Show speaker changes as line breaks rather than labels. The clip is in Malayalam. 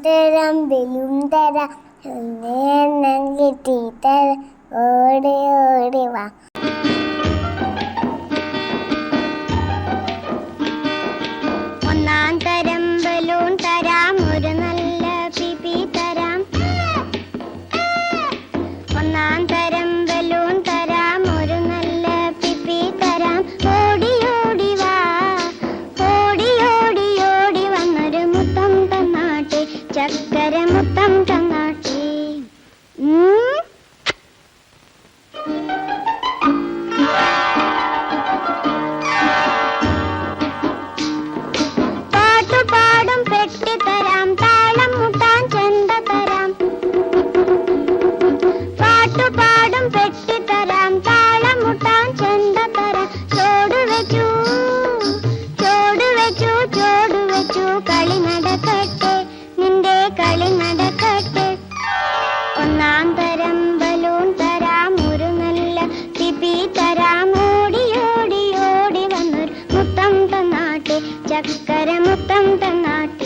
തരാം ബലൂൺ തരാം എണ്ണം കിട്ടി തരാം ഓടി ഓടി വാ. ഒന്നാം തരം ബലൂൺ തരാം ഒരു നല്ല പിപി തരാം. ഒന്നാം തരം ബലൂൺ തരാം ഒരു നല്ല പിപി തരാം. ഓടി ഓടി വാ ഓടി ഓടി ഓടി വന്നൊരു മുത്തം തന്നാട്ടെ ചക്കര മുത്തം തന്നാട്ടെ. പാട്ടുപാടും പെട്ടി തരാം താളം മുട്ടാൻ ചെണ്ട തരാം. പാട്ടുപാടും പെട്ടി തരാം താളം മുട്ടാൻ ചെണ്ട തരാം. ചോട് വെച്ചു ചോട് വെച്ചു ചോട് വെച്ചു കളി നടക്കട്ടെ നിന്റെ കളി നടക്കട്ടെ. ഒന്നാം തരം ബലൂൺ തരാം ഒരു നല്ല പിപി തരാം. ഓടി ഓടി ഓടി വന്നൊരു മുത്തം തന്നാട്ടെ ചക്കര മുത്തം തന്നാട്ടെ.